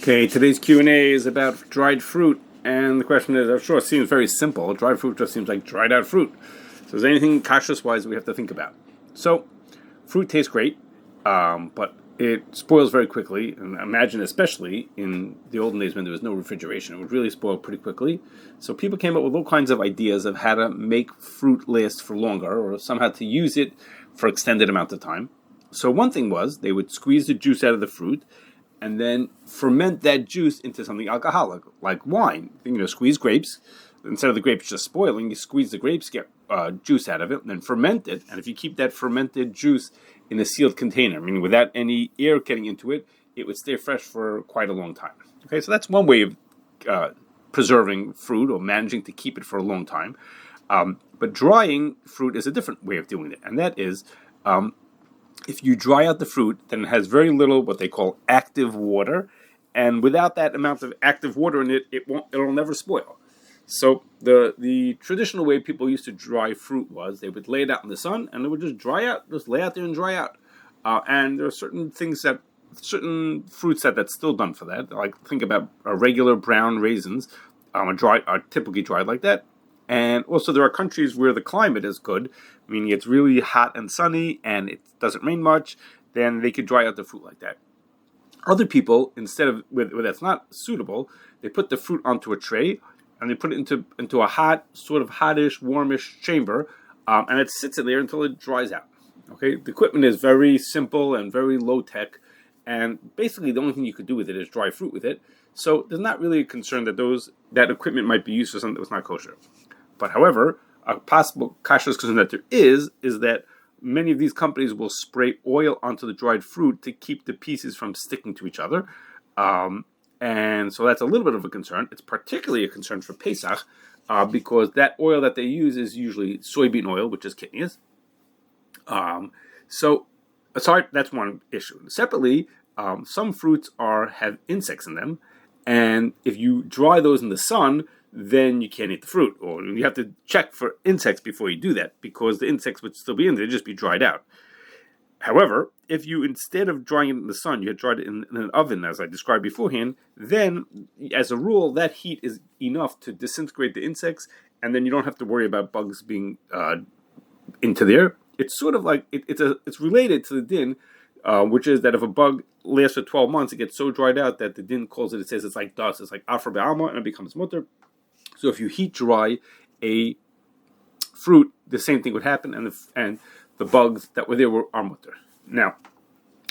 Okay, today's Q&A is about dried fruit, and the question is, I'm sure it seems very simple. Dried fruit just seems like dried out fruit. So is there anything Kashrus-wise we have to think about? So, fruit tastes great, but it spoils very quickly, and imagine especially in the olden days when there was no refrigeration, it would really spoil pretty quickly. So people came up with all kinds of ideas of how to make fruit last for longer, or somehow to use it for extended amount of time. So one thing was, they would squeeze the juice out of the fruit, and then ferment that juice into something alcoholic, like wine. Squeeze grapes. Instead of the grapes just spoiling, you squeeze the grapes, get juice out of it, and then ferment it. And if you keep that fermented juice in a sealed container, meaning without any air getting into it, it would stay fresh for quite a long time. Okay, so that's one way of preserving fruit or managing to keep it for a long time. But drying fruit is a different way of doing it, and that is, if you dry out the fruit, then it has very little what they call active water, and without that amount of active water in it, it'll never spoil. So the traditional way people used to dry fruit was they would lay it out in the sun, and it would just dry out, just lay out there and dry out. And there are certain fruits that's still done for that. Like think about regular brown raisins, are typically dried like that. And also there are countries where the climate is good, meaning it's really hot and sunny and it doesn't rain much, then they could dry out the fruit like that. Other people, instead of, where that's not suitable, they put the fruit onto a tray and they put it into a hot, sort of hottish, warmish chamber, and it sits in there until it dries out. Okay, the equipment is very simple and very low tech, and basically the only thing you could do with it is dry fruit with it. So there's not really a concern that equipment might be used for something that was not kosher. But however, a possible kashrus concern that there is that many of these companies will spray oil onto the dried fruit to keep the pieces from sticking to each other. And so that's a little bit of a concern. It's particularly a concern for Pesach, because that oil that they use is usually soybean oil, which is kidneys. So that's one issue. Separately, some fruits have insects in them, and if you dry those in the sun, then you can't eat the fruit, or you have to check for insects before you do that, because the insects would still be in there, they'd just be dried out. However, if you, instead of drying it in the sun, you had dried it in an oven, as I described beforehand, then, as a rule, that heat is enough to disintegrate the insects, and then you don't have to worry about bugs being into there. It's sort of like, it's related to the din, which is that if a bug lasts for 12 months, it gets so dried out that the din calls it, says it's like dust, it's like afar be'alma, and it becomes mutter. So if you heat dry a fruit, the same thing would happen, and the bugs that were there are mutter. Now,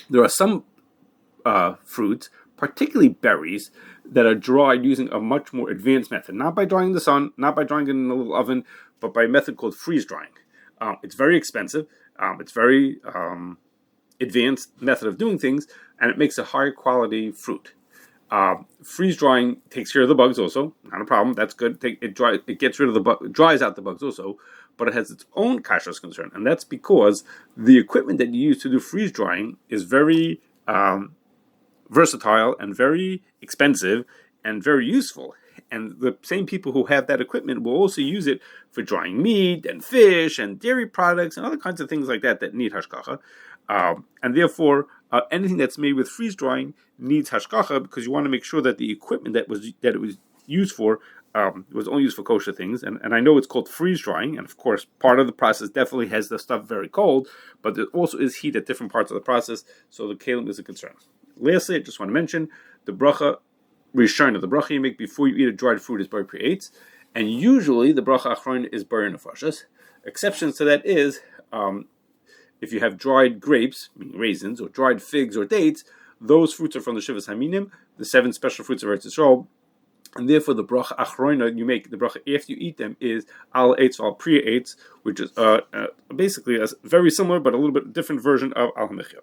there are some fruits, particularly berries, that are dried using a much more advanced method. Not by drying in the sun, not by drying it in a little oven, but by a method called freeze drying. It's very expensive. It's very advanced method of doing things, and it makes a higher quality fruit. Freeze drying takes care of the bugs also, not a problem. That's good. It gets rid of dries out the bugs also, but it has its own kashrus concern, and that's because the equipment that you use to do freeze drying is very versatile and very expensive and very useful. And the same people who have that equipment will also use it for drying meat and fish and dairy products and other kinds of things like that need hashgacha. And therefore, anything that's made with freeze drying needs hashgacha, because you want to make sure that the equipment that it was used for was only used for kosher things. And I know it's called freeze drying, and of course, part of the process definitely has the stuff very cold, but there also is heat at different parts of the process, so the kalim is a concern. Lastly, I just want to mention the bracha rishona, the bracha you make before you eat a dried fruit is bar pri-eitz, and usually the bracha achrona is bar nefashos. Exceptions to that is if you have dried grapes, meaning raisins, or dried figs or dates, those fruits are from the Shivas Haminim, the 7 special fruits of Eretz Yisrael, and therefore the bracha achrona you make, the bracha after you eat them, is al eitz al pri-eitz, which is basically a very similar but a little bit different version of al hamichya.